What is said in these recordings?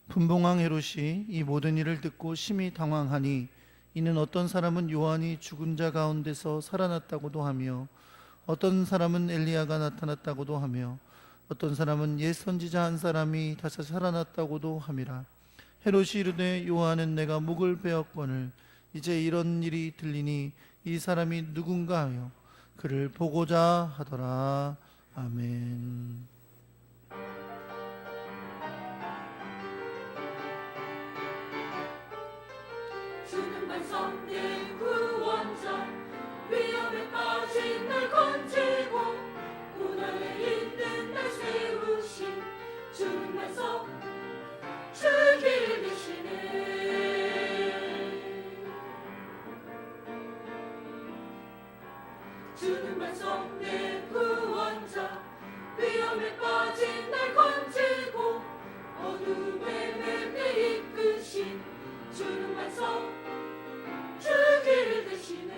분봉왕 헤롯이 이 모든 일을 듣고 심히 당황하니 이는 어떤 사람은 요한이 죽은 자 가운데서 살아났다고도 하며 어떤 사람은 엘리야가 나타났다고도 하며 어떤 사람은 옛 선지자 한 사람이 다시 살아났다고도 함이라. 헤롯이 이르되 요한은 내가 목을 베었거늘 이제 이런 일이 들리니 이 사람이 누군가 하여 그를 보고자 하더라. 아멘. 주는 반성된 구원자, 위험에 빠진 날 건지고 고난에 있는 날 세우신 주는 반성 주길 되시네. 주는 반성된 구원자, 위험에 빠진 날 건지고 어둠의 맵에 이끄신 주는 반성 주길 되시네.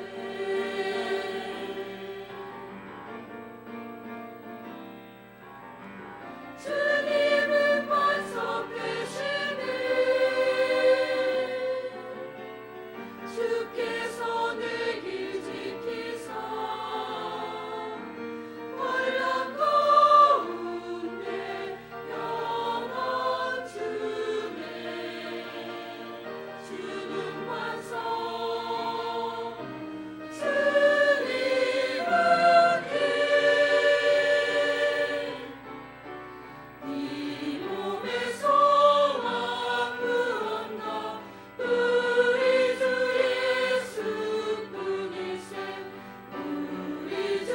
주님은 반석 되시네. 주께서 내 길 지키사 혼란 가운데 영원 주네. 주는 반석 주님은 이 몸의 소망 무언가 우리 주 예수뿐일세. 우리 주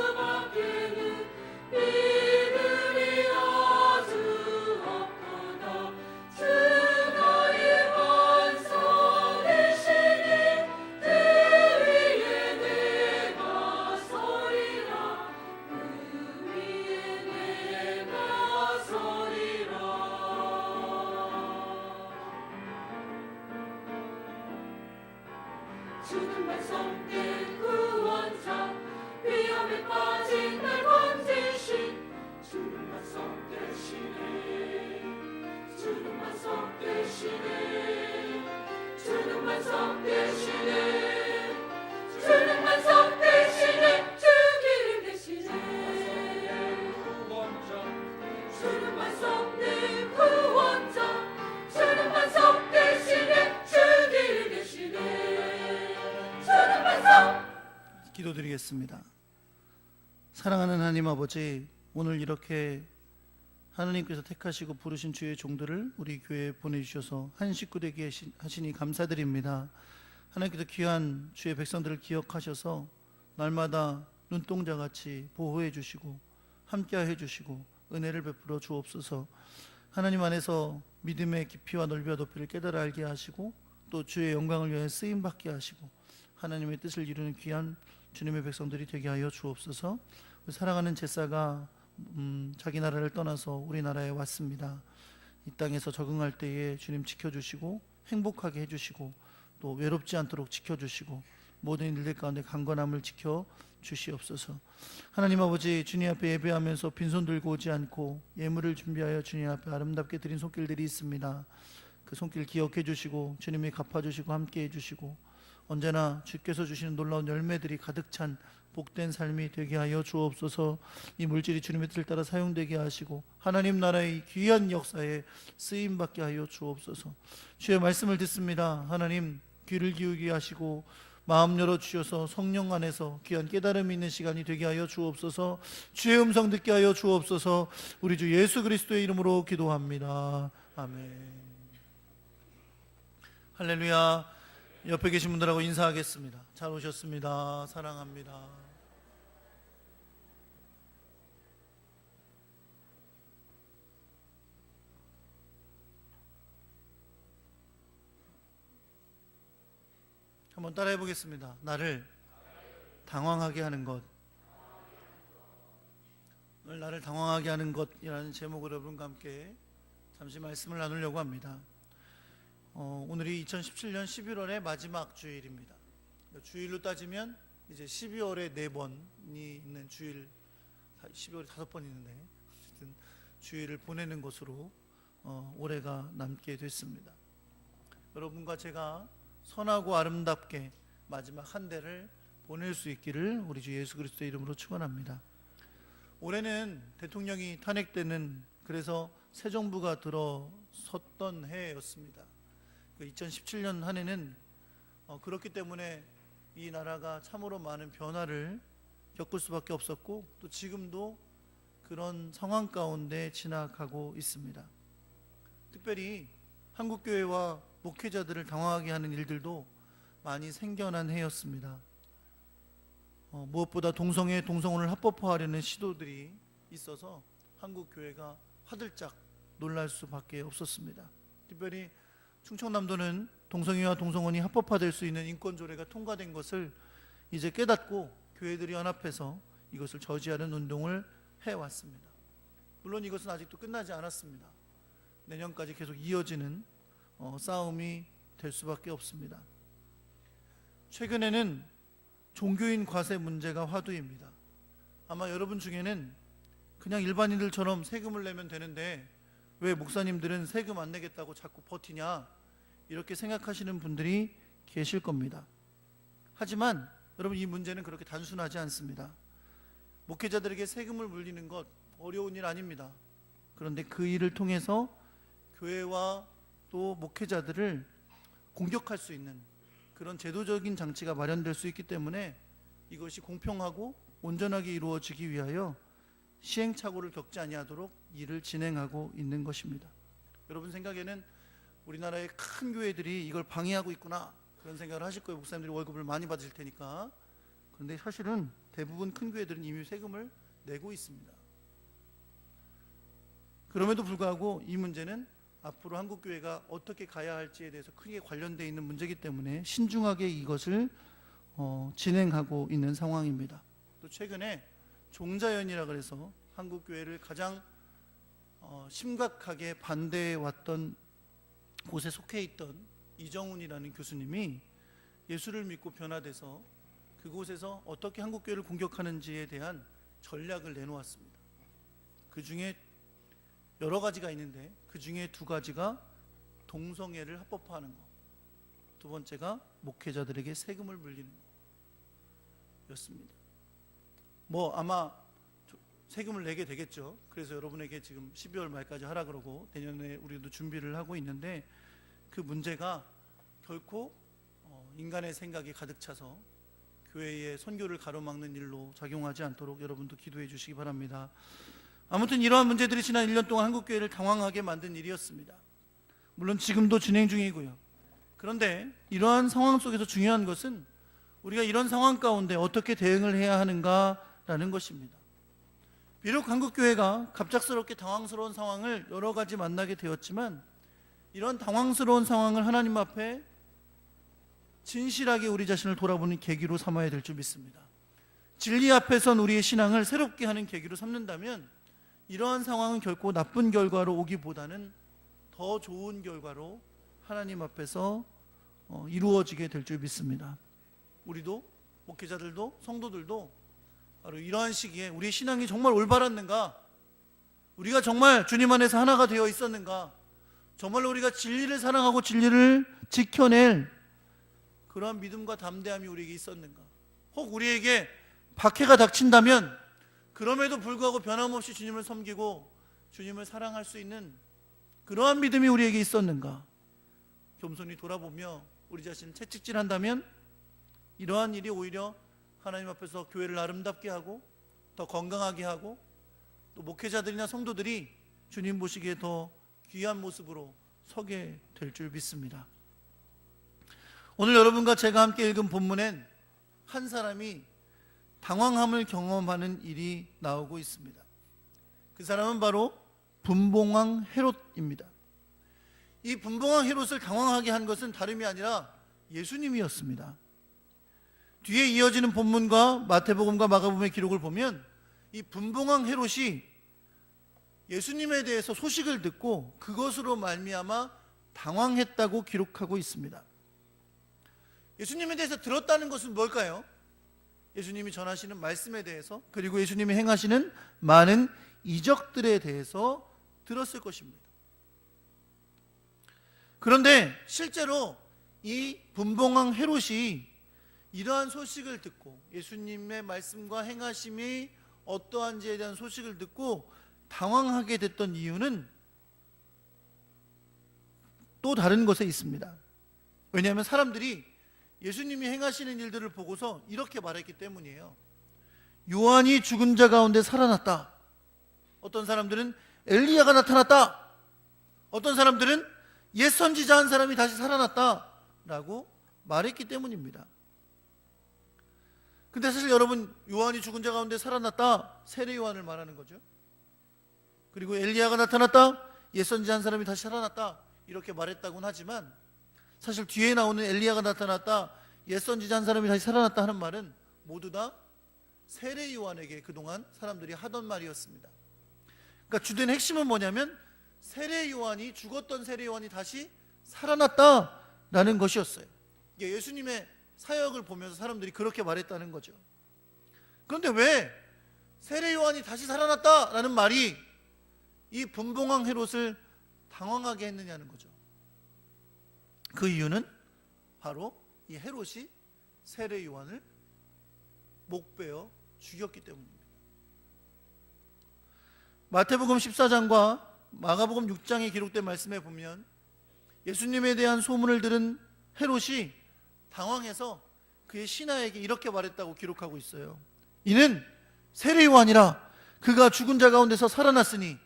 예수밖에는 믿음이 아주 없도다. 주 나의 반석 되시니 주 위에 내가 서리라. 그 위에 내가 서리라. 주는 반석된 구원자, 위험에 빠진 날 건지신 주는 반석 되시네. 주는 반석 되시네. 주는 반석 되시네. 주는 반석 되시네. 주길 되시네. 주는 반석 내 구원자, 주는 반석 되시네. 주길 되시네. 주는 반석. 기도드리겠습니다. 사랑하는 하나님 아버지, 오늘 이렇게 하나님께서 택하시고 부르신 주의 종들을 우리 교회에 보내주셔서 한 식구 되게 하시니 감사드립니다. 하나님께서 귀한 주의 백성들을 기억하셔서 날마다 눈동자같이 보호해 주시고 함께해 주시고 은혜를 베풀어 주옵소서. 하나님 안에서 믿음의 깊이와 넓이와 높이를 깨달아 알게 하시고 또 주의 영광을 위해 쓰임받게 하시고 하나님의 뜻을 이루는 귀한 주님의 백성들이 되게 하여 주옵소서. 사랑하는 제사가 자기 나라를 떠나서 우리나라에 왔습니다. 이 땅에서 적응할 때에 주님 지켜주시고 행복하게 해주시고 또 외롭지 않도록 지켜주시고 모든 일들 가운데 강건함을 지켜주시옵소서. 하나님 아버지, 주님 앞에 예배하면서 빈손 들고 오지 않고 예물을 준비하여 주님 앞에 아름답게 드린 손길들이 있습니다. 그 손길 기억해 주시고 주님이 갚아주시고 함께 해주시고 언제나 주께서 주시는 놀라운 열매들이 가득 찬 복된 삶이 되게 하여 주옵소서. 이 물질이 주님의 뜻을 따라 사용되게 하시고 하나님 나라의 귀한 역사에 쓰임받게 하여 주옵소서. 주의 말씀을 듣습니다. 하나님 귀를 기울게 하시고 마음 열어주셔서 성령 안에서 귀한 깨달음이 있는 시간이 되게 하여 주옵소서. 주의 음성 듣게 하여 주옵소서. 우리 주 예수 그리스도의 이름으로 기도합니다. 아멘. 할렐루야. 옆에 계신 분들하고 인사하겠습니다. 잘 오셨습니다. 사랑합니다. 한번 따라해 보겠습니다. 나를 당황하게 하는 것. 오늘 나를 당황하게 하는 것이라는 제목으로 여러분과 함께 잠시 말씀을 나누려고 합니다. 오늘이 2017년 11월의 마지막 주일입니다. 주일로 따지면 이제 12월에 4번이 있는 주일, 12월에 5번 있는데 어쨌든 주일을 보내는 것으로 올해가 남게 됐습니다. 여러분과 제가 선하고 아름답게 마지막 한 대를 보낼 수 있기를 우리 주 예수 그리스도의 이름으로 축원합니다. 올해는 대통령이 탄핵되는, 그래서 새 정부가 들어섰던 해였습니다. 2017년 한 해는 그렇기 때문에 이 나라가 참으로 많은 변화를 겪을 수밖에 없었고, 또 지금도 그런 상황 가운데 지나가고 있습니다. 특별히 한국교회와 목회자들을 당황하게 하는 일들도 많이 생겨난 해였습니다. 무엇보다 동성혼을 합법화하려는 시도들이 있어서 한국교회가 화들짝 놀랄 수밖에 없었습니다. 특별히 충청남도는 동성애와 동성혼이 합법화될 수 있는 인권조례가 통과된 것을 이제 깨닫고 교회들이 연합해서 이것을 저지하는 운동을 해왔습니다. 물론 이것은 아직도 끝나지 않았습니다. 내년까지 계속 이어지는 싸움이 될 수밖에 없습니다. 최근에는 종교인 과세 문제가 화두입니다. 아마 여러분 중에는 그냥 일반인들처럼 세금을 내면 되는데 왜 목사님들은 세금 안 내겠다고 자꾸 버티냐, 이렇게 생각하시는 분들이 계실 겁니다. 하지만 여러분, 이 문제는 그렇게 단순하지 않습니다. 목회자들에게 세금을 물리는 것 어려운 일 아닙니다. 그런데 그 일을 통해서 교회와 또 목회자들을 공격할 수 있는 그런 제도적인 장치가 마련될 수 있기 때문에 이것이 공평하고 온전하게 이루어지기 위하여 시행착오를 겪지 아니하도록 일을 진행하고 있는 것입니다. 여러분 생각에는 우리나라의 큰 교회들이 이걸 방해하고 있구나, 그런 생각을 하실 거예요. 목사님들이 월급을 많이 받을 테니까. 그런데 사실은 대부분 큰 교회들은 이미 세금을 내고 있습니다. 그럼에도 불구하고 이 문제는 앞으로 한국교회가 어떻게 가야 할지에 대해서 크게 관련되어 있는 문제이기 때문에 신중하게 이것을 진행하고 있는 상황입니다. 또 최근에 종자연이라 그래서 한국교회를 가장 심각하게 반대해 왔던 곳에 속해 있던 이정훈이라는 교수님이 예수를 믿고 변화돼서 그곳에서 어떻게 한국교회를 공격하는지에 대한 전략을 내놓았습니다. 그 중에 여러 가지가 있는데 그 중에 두 가지가 동성애를 합법화하는 것, 두 번째가 목회자들에게 세금을 물리는 것이었습니다. 아마 세금을 내게 되겠죠. 그래서 여러분에게 지금 12월 말까지 하라 그러고 내년에 우리도 준비를 하고 있는데, 그 문제가 결코 인간의 생각이 가득 차서 교회의 선교를 가로막는 일로 작용하지 않도록 여러분도 기도해 주시기 바랍니다. 아무튼 이러한 문제들이 지난 1년 동안 한국교회를 당황하게 만든 일이었습니다. 물론 지금도 진행 중이고요. 그런데 이러한 상황 속에서 중요한 것은 우리가 이런 상황 가운데 어떻게 대응을 해야 하는가라는 것입니다. 비록 한국교회가 갑작스럽게 당황스러운 상황을 여러 가지 만나게 되었지만, 이런 당황스러운 상황을 하나님 앞에 진실하게 우리 자신을 돌아보는 계기로 삼아야 될 줄 믿습니다. 진리 앞에선 우리의 신앙을 새롭게 하는 계기로 삼는다면 이러한 상황은 결코 나쁜 결과로 오기보다는 더 좋은 결과로 하나님 앞에서 이루어지게 될 줄 믿습니다. 우리도, 목회자들도, 성도들도 바로 이러한 시기에 우리의 신앙이 정말 올바랐는가, 우리가 정말 주님 안에서 하나가 되어 있었는가, 정말로 우리가 진리를 사랑하고 진리를 지켜낼 그러한 믿음과 담대함이 우리에게 있었는가, 혹 우리에게 박해가 닥친다면 그럼에도 불구하고 변함없이 주님을 섬기고 주님을 사랑할 수 있는 그러한 믿음이 우리에게 있었는가, 겸손히 돌아보며 우리 자신을 채찍질한다면 이러한 일이 오히려 하나님 앞에서 교회를 아름답게 하고 더 건강하게 하고 또 목회자들이나 성도들이 주님 보시기에 더 귀한 모습으로 서게 될 줄 믿습니다. 오늘 여러분과 제가 함께 읽은 본문엔 한 사람이 당황함을 경험하는 일이 나오고 있습니다. 그 사람은 바로 분봉왕 헤롯입니다. 이 분봉왕 헤롯을 당황하게 한 것은 다름이 아니라 예수님이었습니다. 뒤에 이어지는 본문과 마태복음과 마가복음의 기록을 보면 이 분봉왕 헤롯이 예수님에 대해서 소식을 듣고 그것으로 말미암아 당황했다고 기록하고 있습니다. 예수님에 대해서 들었다는 것은 뭘까요? 예수님이 전하시는 말씀에 대해서, 그리고 예수님이 행하시는 많은 이적들에 대해서 들었을 것입니다. 그런데 실제로 이 분봉왕 헤롯이 이러한 소식을 듣고 예수님의 말씀과 행하심이 어떠한지에 대한 소식을 듣고 당황하게 됐던 이유는 또 다른 것에 있습니다. 왜냐하면 사람들이 예수님이 행하시는 일들을 보고서 이렇게 말했기 때문이에요. 요한이 죽은 자 가운데 살아났다. 어떤 사람들은 엘리야가 나타났다. 어떤 사람들은 옛 선지자 한 사람이 다시 살아났다 라고 말했기 때문입니다. 근데 사실 여러분, 요한이 죽은 자 가운데 살아났다, 세례 요한을 말하는 거죠. 그리고 엘리야가 나타났다, 옛 선지자 한 사람이 다시 살아났다 이렇게 말했다고는 하지만 사실 뒤에 나오는 엘리야가 나타났다, 옛 선지자 한 사람이 다시 살아났다 하는 말은 모두 다 세례 요한에게 그동안 사람들이 하던 말이었습니다. 그러니까 주된 핵심은 뭐냐면 세례 요한이, 죽었던 세례 요한이 다시 살아났다라는 것이었어요. 이게 예수님의 사역을 보면서 사람들이 그렇게 말했다는 거죠. 그런데 왜 세례 요한이 다시 살아났다라는 말이 이 분봉왕 헤롯을 당황하게 했느냐는 거죠. 그 이유는 바로 이 헤롯이 세례 요한을 목베어 죽였기 때문입니다. 마태복음 14장과 마가복음 6장에 기록된 말씀에 보면 예수님에 대한 소문을 들은 헤롯이 당황해서 그의 신하에게 이렇게 말했다고 기록하고 있어요. 이는 세례 요한이라, 그가 죽은 자 가운데서 살아났으니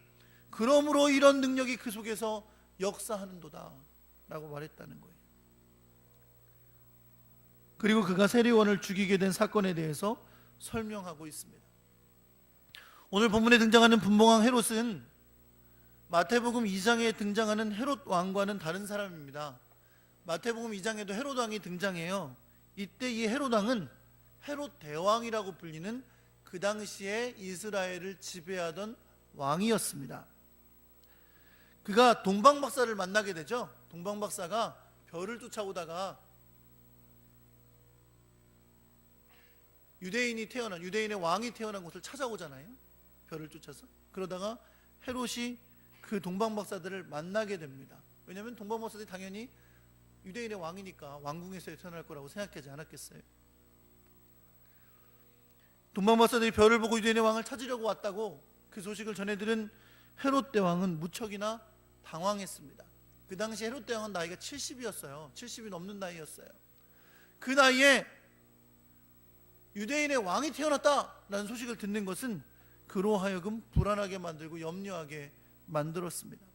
그러므로 이런 능력이 그 속에서 역사하는도다 라고 말했다는 거예요. 그리고 그가 세례 요한을 죽이게 된 사건에 대해서 설명하고 있습니다. 오늘 본문에 등장하는 분봉왕 헤롯은 마태복음 2장에 등장하는 헤롯 왕과는 다른 사람입니다. 마태복음 2장에도 헤롯 왕이 등장해요. 이때 이 헤롯 왕은 헤롯 대왕이라고 불리는 그 당시에 이스라엘을 지배하던 왕이었습니다. 그가 동방박사를 만나게 되죠. 동방박사가 별을 쫓아오다가 유대인의 왕이 태어난 곳을 찾아오잖아요. 별을 쫓아서. 그러다가 헤롯이 그 동방박사들을 만나게 됩니다. 왜냐하면 동방박사들이 당연히 유대인의 왕이니까 왕궁에서 태어날 거라고 생각하지 않았겠어요? 동방박사들이 별을 보고 유대인의 왕을 찾으려고 왔다고 그 소식을 전해들은 헤롯 대왕은 무척이나 당황했습니다. 그 당시 헤롯 대왕은 나이가 70이었어요. 70이 넘는 나이였어요. 그 나이에 유대인의 왕이 태어났다라는 소식을 듣는 것은 그로 하여금 불안하게 만들고 염려하게 만들었습니다.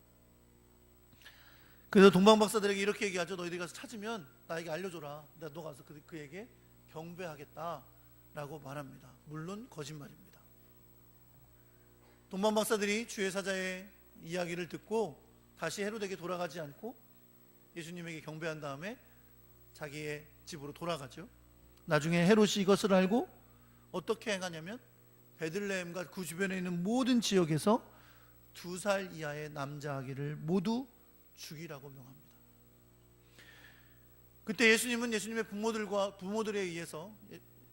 그래서 동방박사들에게 이렇게 얘기하죠. 너희들이 가서 찾으면 나에게 알려줘라. 내가 너 가서 그에게 경배하겠다라고 말합니다. 물론 거짓말입니다. 동방박사들이 주의 사자의 이야기를 듣고 다시 헤롯에게 돌아가지 않고 예수님에게 경배한 다음에 자기의 집으로 돌아가죠. 나중에 헤롯이 이것을 알고 어떻게 행하냐면 베들레헴과 그 주변에 있는 모든 지역에서 2살 이하의 남자 아기를 모두 죽이라고 명합니다. 그때 예수님은 예수님의 부모들에 의해서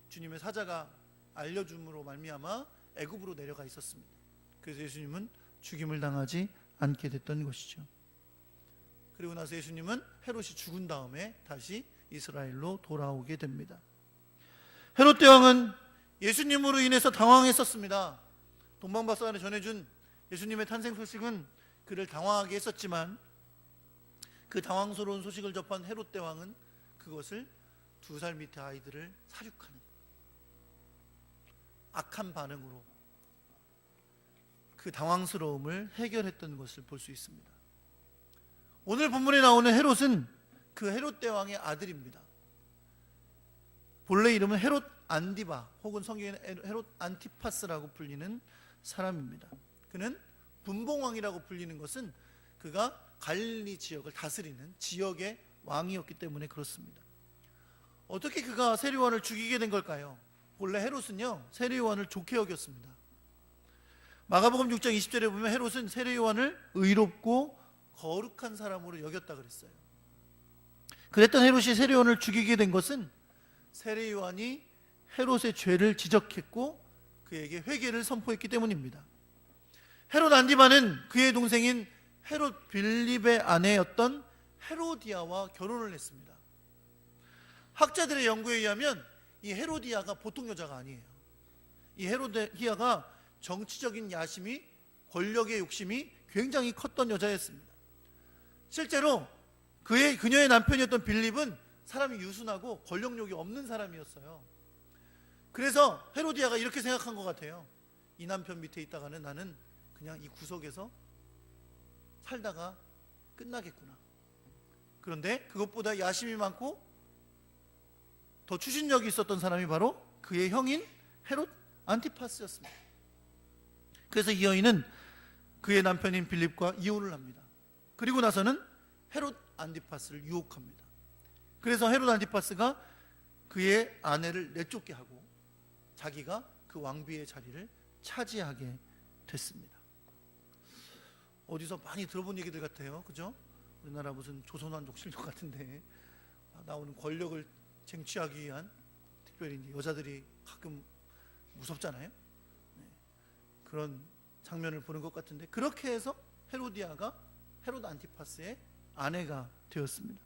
주님의 사자가 알려줌으로 말미암아 애굽으로 내려가 있었습니다. 그래서 예수님은 죽임을 당하지 않게 됐던 것이죠. 그리고 나서 예수님은 헤롯이 죽은 다음에 다시 이스라엘로 돌아오게 됩니다. 헤롯 대왕은 예수님으로 인해서 당황했었습니다. 동방박사가 전해준 예수님의 탄생 소식은 그를 당황하게 했었지만 그 당황스러운 소식을 접한 헤롯 대왕은 그것을 2살 밑의 아이들을 사육하는 악한 반응으로 그 당황스러움을 해결했던 것을 볼 수 있습니다. 오늘 본문에 나오는 헤롯은 그 헤롯 대왕의 아들입니다. 본래 이름은 헤롯 안디바 혹은 성경에는 헤롯 안티파스라고 불리는 사람입니다. 그는 분봉왕이라고 불리는 것은 그가 갈릴리 지역을 다스리는 지역의 왕이었기 때문에 그렇습니다. 어떻게 그가 세례 요한을 죽이게 된 걸까요? 본래 헤롯은요 세례 요한을 좋게 여겼습니다. 마가복음 6장 20절에 보면 헤롯은 세례 요한을 의롭고 거룩한 사람으로 여겼다 그랬어요. 그랬던 헤롯이 세례 요한을 죽이게 된 것은 세례 요한이 헤롯의 죄를 지적했고 그에게 회개를 선포했기 때문입니다. 헤롯 안디바는 그의 동생인 헤롯 빌립의 아내였던 헤로디아와 결혼을 했습니다. 학자들의 연구에 의하면 이 헤로디아가 보통 여자가 아니에요. 이 헤로디아가 정치적인 야심이, 권력의 욕심이 굉장히 컸던 여자였습니다. 실제로 그녀의 남편이었던 빌립은 사람이 유순하고 권력욕이 없는 사람이었어요. 그래서 헤로디아가 이렇게 생각한 것 같아요. 이 남편 밑에 있다가는 나는 그냥 이 구석에서 살다가 끝나겠구나. 그런데 그것보다 야심이 많고 더 추진력이 있었던 사람이 바로 그의 형인 헤롯 안티파스였습니다. 그래서 이 여인은 그의 남편인 빌립과 이혼을 합니다. 그리고 나서는 헤롯 안티파스를 유혹합니다. 그래서 헤롯 안티파스가 그의 아내를 내쫓게 하고 자기가 그 왕비의 자리를 차지하게 됐습니다. 어디서 많이 들어본 얘기들 같아요. 그죠? 우리나라 무슨 조선왕 녹실록 같은데 나오는 권력을 쟁취하기 위한, 특별히 여자들이 가끔 무섭잖아요. 네. 그런 장면을 보는 것 같은데, 그렇게 해서 헤로디아가 헤롯 안티파스의 아내가 되었습니다.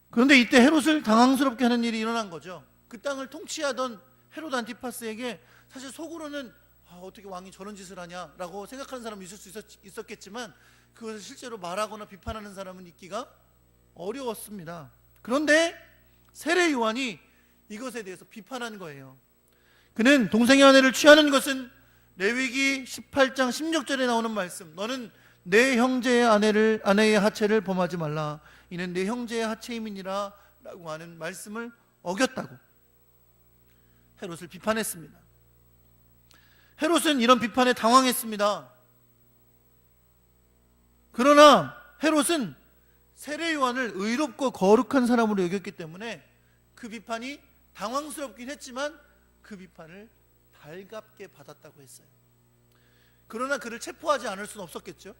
그런데 이때 헤롯을 당황스럽게 하는 일이 일어난 거죠. 그 땅을 통치하던 헤롯 안티파스에게 사실 속으로는 어떻게 왕이 저런 짓을 하냐라고 생각하는 사람이 있을 수 있었겠지만 그것을 실제로 말하거나 비판하는 사람은 있기가 어려웠습니다. 그런데 세례 요한이 이것에 대해서 비판한 거예요. 그는 동생의 아내를 취하는 것은 레위기 18장 16절에 나오는 말씀, 너는 내 형제의 아내의 하체를 범하지 말라, 이는 내 형제의 하체임이니라 라고 하는 말씀을 어겼다고 헤롯을 비판했습니다. 헤롯은 이런 비판에 당황했습니다. 그러나 헤롯은 세례 요한을 의롭고 거룩한 사람으로 여겼기 때문에 그 비판이 당황스럽긴 했지만 그 비판을 달갑게 받았다고 했어요. 그러나 그를 체포하지 않을 수는 없었겠죠.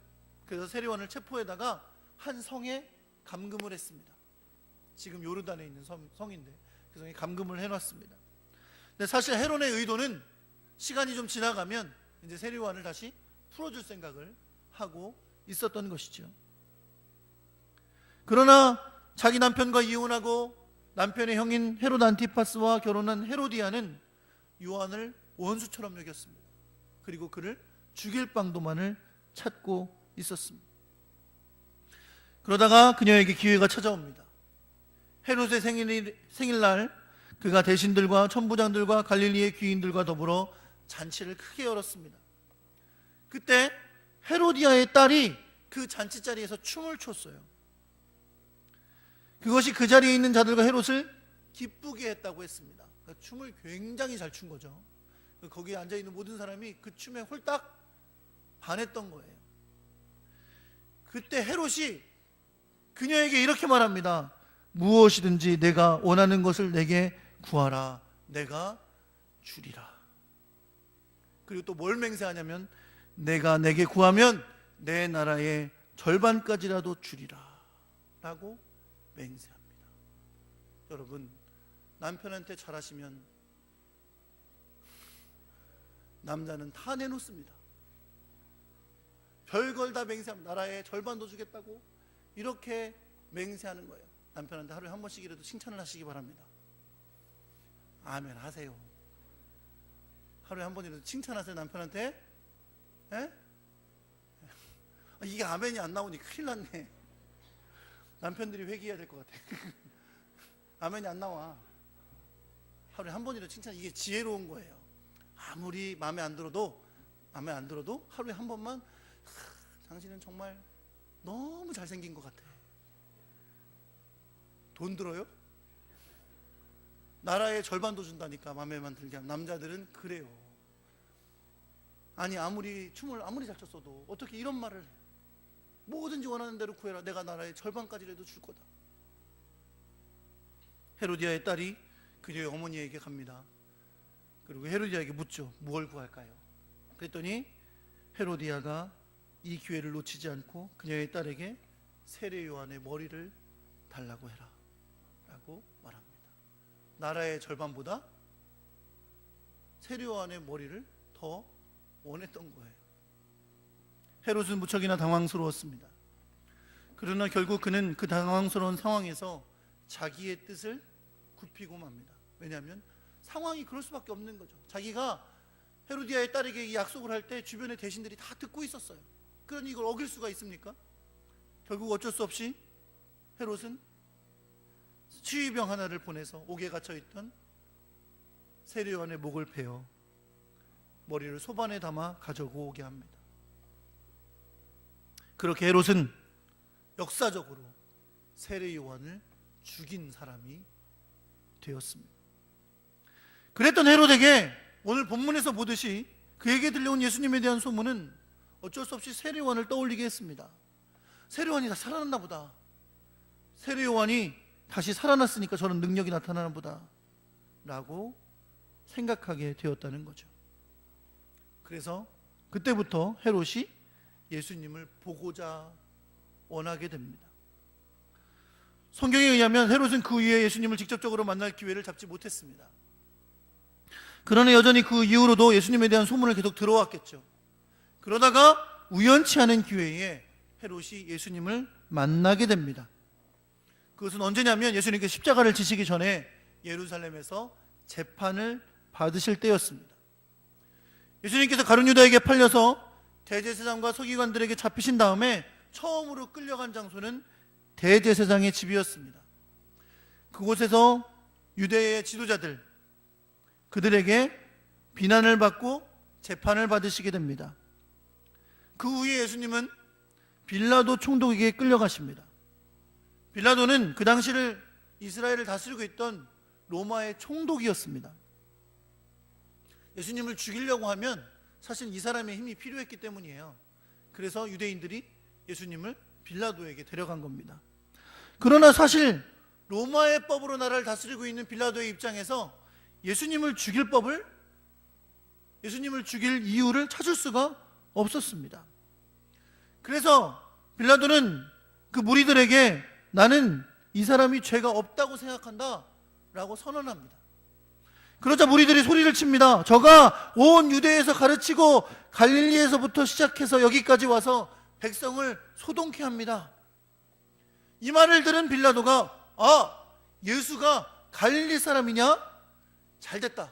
그래서 세례 요한을 체포해다가 한 성에 감금을 했습니다. 지금 요르단에 있는 성인데 그 성에 감금을 해놨습니다. 근데 사실 헤롯의 의도는 시간이 좀 지나가면 이제 세례 요한을 다시 풀어줄 생각을 하고 있었던 것이죠. 그러나 자기 남편과 이혼하고 남편의 형인 헤롯 안티파스와 결혼한 헤로디아는 요한을 원수처럼 여겼습니다. 그리고 그를 죽일 방도만을 찾고 있었습니다. 그러다가 그녀에게 기회가 찾아옵니다. 헤롯의 생일날 그가 대신들과 천부장들과 갈릴리의 귀인들과 더불어 잔치를 크게 열었습니다. 그때 헤로디아의 딸이 그 잔치 자리에서 춤을 췄어요. 그것이 그 자리에 있는 자들과 헤롯을 기쁘게 했다고 했습니다. 그러니까 춤을 굉장히 잘 춘 거죠. 거기에 앉아있는 모든 사람이 그 춤에 홀딱 반했던 거예요. 그때 헤롯이 그녀에게 이렇게 말합니다. 무엇이든지 내가 원하는 것을 내게 구하라. 내가 주리라. 그리고 또 뭘 맹세하냐면 내가 내게 구하면 내 나라의 절반까지라도 주리라 라고 맹세합니다. 여러분, 남편한테 잘하시면 남자는 다 내놓습니다. 별걸 다 맹세합니다. 나라의 절반도 주겠다고 이렇게 맹세하는 거예요. 남편한테 하루에 한 번씩이라도 칭찬을 하시기 바랍니다. 아멘 하세요. 하루에 한 번이라도 칭찬하세요, 남편한테. 에? 이게 아멘이 안 나오니 큰일 났네. 남편들이 회개해야 될 것 같아. 아멘이 안 나와. 하루에 한 번이라도 칭찬, 이게 지혜로운 거예요. 아무리 마음에 안 들어도 하루에 한 번만 당신은 정말 너무 잘생긴 것 같아. 돈 들어요? 나라의 절반도 준다니까. 마음에만 들게 하면. 남자들은 그래요. 아니 아무리 춤을 아무리 잘 췄어도 어떻게 이런 말을 해. 뭐든지 원하는 대로 구해라. 내가 나라의 절반까지라도 줄 거다. 헤로디아의 딸이 그녀의 어머니에게 갑니다. 그리고 헤로디아에게 묻죠. 무엇을 구할까요? 그랬더니 헤로디아가 이 기회를 놓치지 않고 그녀의 딸에게 세례 요한의 머리를 달라고 해라 라고 말합니다. 나라의 절반보다 세례 요한의 머리를 더 원했던 거예요. 헤롯은 무척이나 당황스러웠습니다. 그러나 결국 그는 그 당황스러운 상황에서 자기의 뜻을 굽히고 맙니다. 왜냐하면 상황이 그럴 수밖에 없는 거죠. 자기가 헤로디아의 딸에게 이 약속을 할 때 주변의 대신들이 다 듣고 있었어요. 그러니 이걸 어길 수가 있습니까? 결국 어쩔 수 없이 헤롯은 치위병 하나를 보내서 옥에 갇혀있던 세례요한의 목을 베어 머리를 소반에 담아 가지고 오게 합니다. 그렇게 헤롯은 역사적으로 세례요한을 죽인 사람이 되었습니다. 그랬던 헤롯에게 오늘 본문에서 보듯이 그에게 들려온 예수님에 대한 소문은 어쩔 수 없이 세례요한을 떠올리게 했습니다. 세례요한이 다 살아났나 보다. 세례요한이 다시 살아났으니까 저런 능력이 나타나나 보다 라고 생각하게 되었다는 거죠. 그래서 그때부터 헤롯이 예수님을 보고자 원하게 됩니다. 성경에 의하면 헤롯은 그 이후에 예수님을 직접적으로 만날 기회를 잡지 못했습니다. 그러나 여전히 그 이후로도 예수님에 대한 소문을 계속 들어왔겠죠. 그러다가 우연치 않은 기회에 헤롯이 예수님을 만나게 됩니다. 그것은 언제냐면 예수님께서 십자가를 지시기 전에 예루살렘에서 재판을 받으실 때였습니다. 예수님께서 가룟 유다에게 팔려서 대제사장과 서기관들에게 잡히신 다음에 처음으로 끌려간 장소는 대제사장의 집이었습니다. 그곳에서 유대의 지도자들, 그들에게 비난을 받고 재판을 받으시게 됩니다. 그 후에 예수님은 빌라도 총독에게 끌려가십니다. 빌라도는 그 당시를 이스라엘을 다스리고 있던 로마의 총독이었습니다. 예수님을 죽이려고 하면 사실 이 사람의 힘이 필요했기 때문이에요. 그래서 유대인들이 예수님을 빌라도에게 데려간 겁니다. 그러나 사실 로마의 법으로 나라를 다스리고 있는 빌라도의 입장에서 예수님을 죽일 이유를 찾을 수가 없었습니다. 그래서 빌라도는 그 무리들에게 나는 이 사람이 죄가 없다고 생각한다 라고 선언합니다. 그러자 무리들이 소리를 칩니다. 저가 온 유대에서 가르치고 갈릴리에서부터 시작해서 여기까지 와서 백성을 소동케 합니다. 이 말을 들은 빌라도가 예수가 갈릴리 사람이냐? 잘됐다.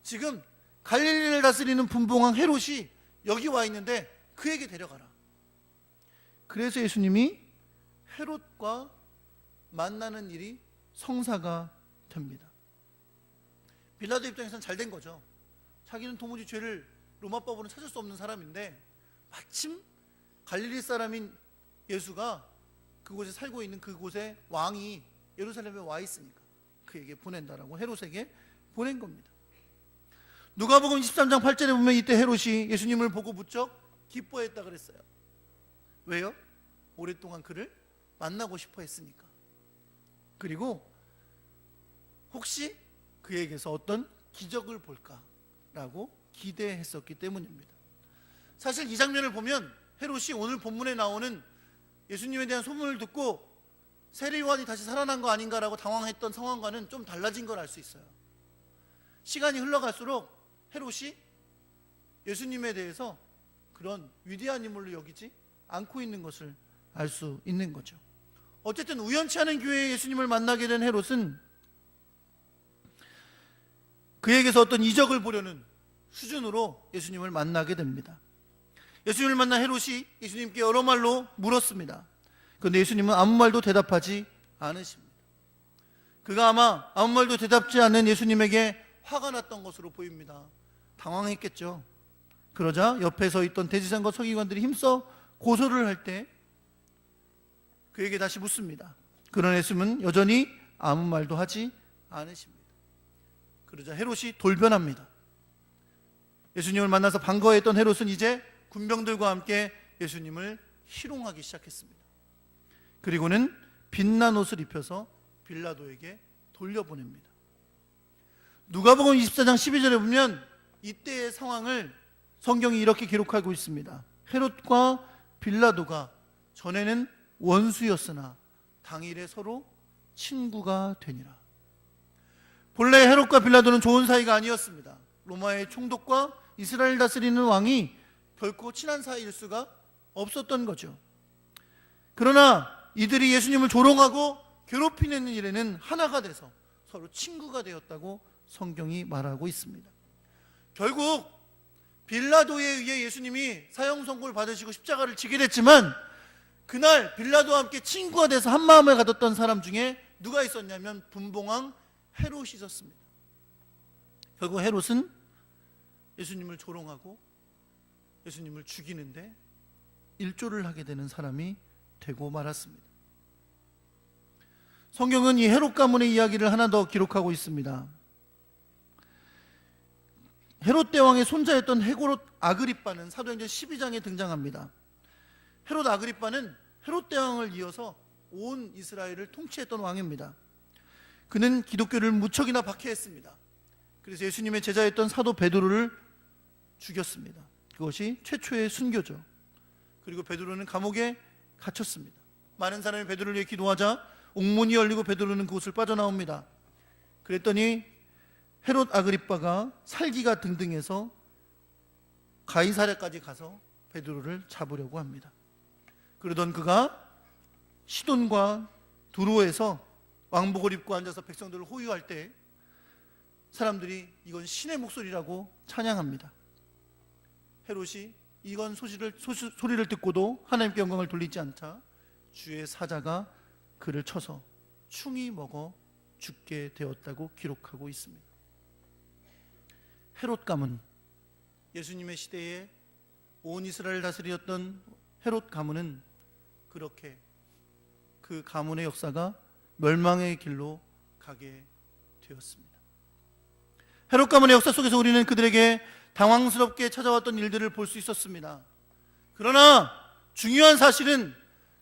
지금 갈릴리를 다스리는 분봉왕 헤롯이 여기 와 있는데 그에게 데려가라. 그래서 예수님이 헤롯과 만나는 일이 성사가 됩니다. 빌라도 입장에서는 잘된 거죠. 자기는 도무지 죄를 로마법으로는 찾을 수 없는 사람인데 마침 갈릴리 사람인 예수가 그곳에 살고 있는 그곳의 왕이 예루살렘에 와 있으니까 그에게 보낸다라고 헤롯에게 보낸 겁니다. 누가복음 23장 8절에 보면 이때 헤롯이 예수님을 보고 무척 기뻐했다 그랬어요. 왜요? 오랫동안 그를 만나고 싶어 했으니까. 그리고 혹시 그에게서 어떤 기적을 볼까라고 기대했었기 때문입니다. 사실 이 장면을 보면 헤롯이 오늘 본문에 나오는 예수님에 대한 소문을 듣고 세례요한이 다시 살아난 거 아닌가라고 당황했던 상황과는 좀 달라진 걸 알 수 있어요. 시간이 흘러갈수록 헤롯이 예수님에 대해서 그런 위대한 인물로 여기지 않고 있는 것을 알 수 있는 거죠. 어쨌든 우연치 않은 기회에 예수님을 만나게 된 헤롯은 그에게서 어떤 이적을 보려는 수준으로 예수님을 만나게 됩니다. 예수님을 만난 헤롯이 예수님께 여러 말로 물었습니다. 그런데 예수님은 아무 말도 대답하지 않으십니다. 그가 아마 아무 말도 대답지 않는 예수님에게 화가 났던 것으로 보입니다. 당황했겠죠. 그러자 옆에 서 있던 대제사장과 서기관들이 힘써 고소를 할 때 그에게 다시 묻습니다. 그러나 예수님은 여전히 아무 말도 하지 않으십니다. 그러자 헤롯이 돌변합니다. 예수님을 만나서 반가워했던 헤롯은 이제 군병들과 함께 예수님을 희롱하기 시작했습니다. 그리고는 빛난 옷을 입혀서 빌라도에게 돌려보냅니다. 누가복음 24장 12절에 보면 이때의 상황을 성경이 이렇게 기록하고 있습니다. 헤롯과 빌라도가 전에는 원수였으나 당일에 서로 친구가 되니라. 본래 헤롯과 빌라도는 좋은 사이가 아니었습니다. 로마의 총독과 이스라엘 다스리는 왕이 결코 친한 사이일 수가 없었던 거죠. 그러나 이들이 예수님을 조롱하고 괴롭히는 일에는 하나가 돼서 서로 친구가 되었다고 성경이 말하고 있습니다. 결국 빌라도에 의해 예수님이 사형 선고를 받으시고 십자가를 지게 됐지만, 그날 빌라도와 함께 친구가 돼서 한마음을 가졌던 사람 중에 누가 있었냐면 분봉왕 헤롯이 있었습니다. 결국 헤롯은 예수님을 조롱하고 예수님을 죽이는데 일조를 하게 되는 사람이 되고 말았습니다. 성경은 이 헤롯 가문의 이야기를 하나 더 기록하고 있습니다. 헤롯 대왕의 손자였던 헤롯 아그리빠는 사도행전 12장에 등장합니다. 헤롯 아그리빠는 헤롯 대왕을 이어서 온 이스라엘을 통치했던 왕입니다. 그는 기독교를 무척이나 박해했습니다. 그래서 예수님의 제자였던 사도 베드로를 죽였습니다. 그것이 최초의 순교죠. 그리고 베드로는 감옥에 갇혔습니다. 많은 사람이 베드로를 위해 기도하자 옥문이 열리고 베드로는 그곳을 빠져나옵니다. 그랬더니 헤롯 아그리빠가 살기가 등등해서 가이사랴까지 가서 베드로를 잡으려고 합니다. 그러던 그가 시돈과 두로에서 왕복을 입고 앉아서 백성들을 호위할 때 사람들이 이건 신의 목소리라고 찬양합니다. 헤롯이 이건 소리를 듣고도 하나님께 영광을 돌리지 않자 주의 사자가 그를 쳐서 충이 먹어 죽게 되었다고 기록하고 있습니다. 헤롯 가문, 예수님의 시대에 온 이스라엘을 다스렸던 헤롯 가문은 그렇게 그 가문의 역사가 멸망의 길로 가게 되었습니다. 헤롯 가문의 역사 속에서 우리는 그들에게 당황스럽게 찾아왔던 일들을 볼 수 있었습니다. 그러나 중요한 사실은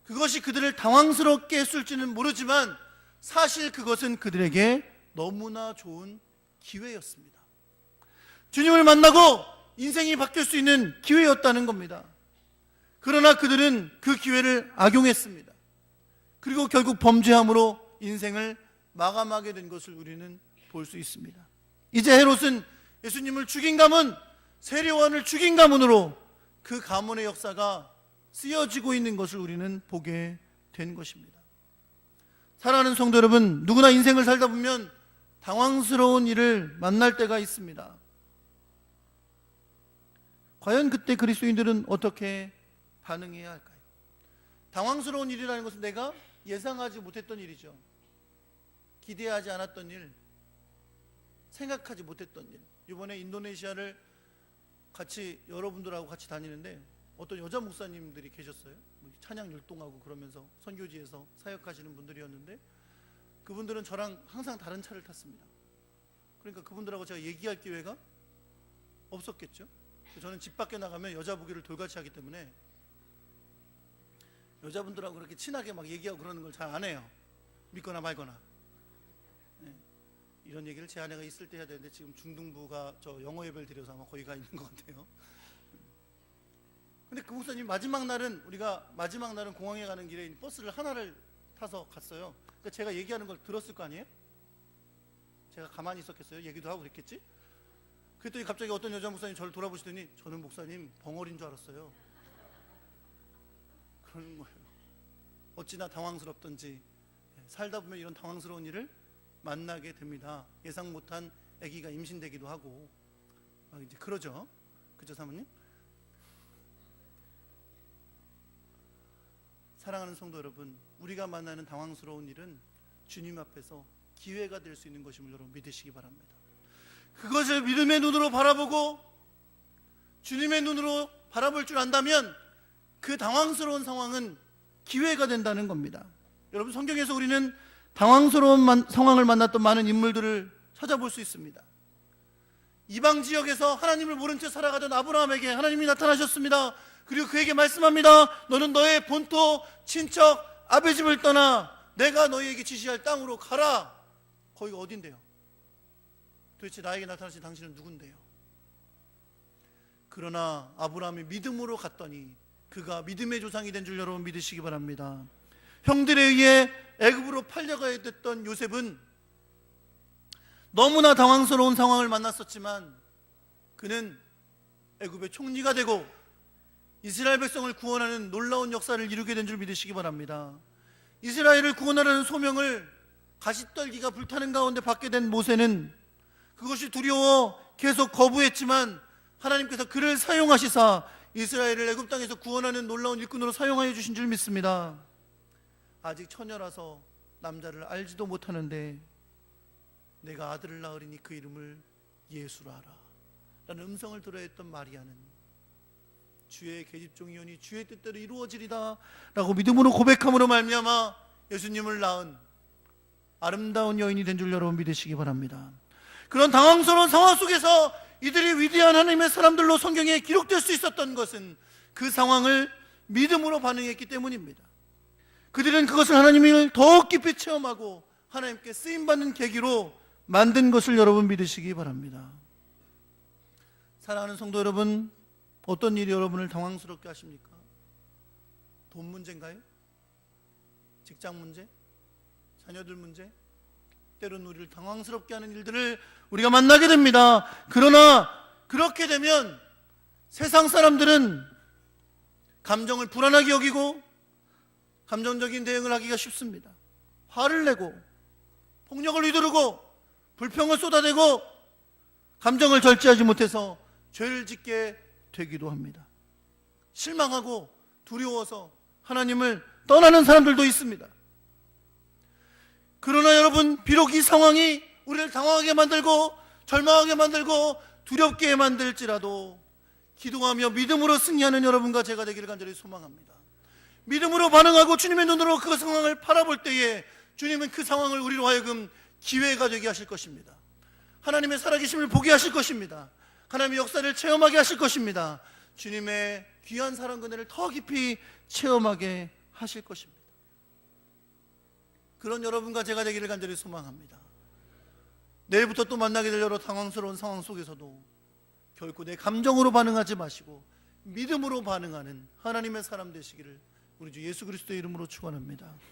그것이 그들을 당황스럽게 했을지는 모르지만 사실 그것은 그들에게 너무나 좋은 기회였습니다. 주님을 만나고 인생이 바뀔 수 있는 기회였다는 겁니다. 그러나 그들은 그 기회를 악용했습니다. 그리고 결국 범죄함으로 인생을 마감하게 된 것을 우리는 볼 수 있습니다. 이제 헤롯은 예수님을 죽인 가문, 세례요한을 죽인 가문으로 그 가문의 역사가 쓰여지고 있는 것을 우리는 보게 된 것입니다. 사랑하는 성도 여러분, 누구나 인생을 살다 보면 당황스러운 일을 만날 때가 있습니다. 과연 그때 그리스도인들은 어떻게 반응해야 할까요? 당황스러운 일이라는 것은 내가 예상하지 못했던 일이죠. 기대하지 않았던 일, 생각하지 못했던 일. 이번에 인도네시아를 여러분들하고 같이 다니는데 어떤 여자 목사님들이 계셨어요. 찬양 율동하고 그러면서 선교지에서 사역하시는 분들이었는데 그분들은 저랑 항상 다른 차를 탔습니다. 그러니까 그분들하고 제가 얘기할 기회가 없었겠죠. 저는 집 밖에 나가면 여자 보기를 돌같이 하기 때문에 여자분들하고 그렇게 친하게 막 얘기하고 그러는 걸 잘 안 해요. 믿거나 말거나. 네. 이런 얘기를 제 아내가 있을 때 해야 되는데 지금 중등부가 저 영어 예배를 드려서 아마 거기 가 있는 것 같아요. 근데 그 목사님 우리가 마지막 날은 공항에 가는 길에 버스를 하나를 타서 갔어요. 그러니까 제가 얘기하는 걸 들었을 거 아니에요? 제가 가만히 있었겠어요? 얘기도 하고 그랬겠지? 그랬더니 갑자기 어떤 여자 목사님 저를 돌아보시더니 저는 목사님 벙어리인 줄 알았어요. 그러는 거예요. 어찌나 당황스럽던지 살다 보면 이런 당황스러운 일을 만나게 됩니다. 예상 못한 아기가 임신되기도 하고 이제 그러죠. 그죠 사모님? 사랑하는 성도 여러분, 우리가 만나는 당황스러운 일은 주님 앞에서 기회가 될 수 있는 것임을 여러분 믿으시기 바랍니다. 그것을 믿음의 눈으로 바라보고 주님의 눈으로 바라볼 줄 안다면 그 당황스러운 상황은 기회가 된다는 겁니다. 여러분, 성경에서 우리는 당황스러운 상황을 만났던 많은 인물들을 찾아볼 수 있습니다. 이방 지역에서 하나님을 모른 채 살아가던 아브라함에게 하나님이 나타나셨습니다. 그리고 그에게 말씀합니다. 너는 너의 본토 친척 아베 집을 떠나 내가 너희에게 지시할 땅으로 가라. 거기가 어딘데요? 도대체 나에게 나타나신 당신은 누군데요? 그러나 아브라함이 믿음으로 갔더니 그가 믿음의 조상이 된 줄 여러분 믿으시기 바랍니다. 형들에 의해 애굽으로 팔려가야 됐던 요셉은 너무나 당황스러운 상황을 만났었지만 그는 애굽의 총리가 되고 이스라엘 백성을 구원하는 놀라운 역사를 이루게 된 줄 믿으시기 바랍니다. 이스라엘을 구원하라는 소명을 가시떨기가 불타는 가운데 받게 된 모세는 그것이 두려워 계속 거부했지만 하나님께서 그를 사용하시사 이스라엘을 애굽 땅에서 구원하는 놀라운 일꾼으로 사용하여 주신 줄 믿습니다. 아직 처녀라서 남자를 알지도 못하는데 내가 아들을 낳으리니 그 이름을 예수라 하라 라는 음성을 들어야 했던 마리아는 주의 계집종이오니 주의 뜻대로 이루어지리다 라고 믿음으로 고백함으로 말미암아 예수님을 낳은 아름다운 여인이 된 줄 여러분 믿으시기 바랍니다. 그런 당황스러운 상황 속에서 이들이 위대한 하나님의 사람들로 성경에 기록될 수 있었던 것은 그 상황을 믿음으로 반응했기 때문입니다. 그들은 그것을 하나님을 더욱 깊이 체험하고 하나님께 쓰임받는 계기로 만든 것을 여러분 믿으시기 바랍니다. 사랑하는 성도 여러분, 어떤 일이 여러분을 당황스럽게 하십니까? 돈 문제인가요? 직장 문제? 자녀들 문제? 때로는 우리를 당황스럽게 하는 일들을 우리가 만나게 됩니다. 그러나 그렇게 되면 세상 사람들은 감정을 불안하게 여기고 감정적인 대응을 하기가 쉽습니다. 화를 내고 폭력을 휘두르고 불평을 쏟아내고 감정을 절제하지 못해서 죄를 짓게 되기도 합니다. 실망하고 두려워서 하나님을 떠나는 사람들도 있습니다. 그러나 여러분, 비록 이 상황이 우리를 당황하게 만들고 절망하게 만들고 두렵게 만들지라도 기도하며 믿음으로 승리하는 여러분과 제가 되기를 간절히 소망합니다. 믿음으로 반응하고 주님의 눈으로 그 상황을 바라볼 때에 주님은 그 상황을 우리로 하여금 기회가 되게 하실 것입니다. 하나님의 살아계심을 보게 하실 것입니다. 하나님의 역사를 체험하게 하실 것입니다. 주님의 귀한 사랑 은혜를 더 깊이 체험하게 하실 것입니다. 그런 여러분과 제가 되기를 간절히 소망합니다. 내일부터 또 만나게 될 여러 당황스러운 상황 속에서도 결코 내 감정으로 반응하지 마시고 믿음으로 반응하는 하나님의 사람 되시기를 우리 주 예수 그리스도의 이름으로 축원합니다.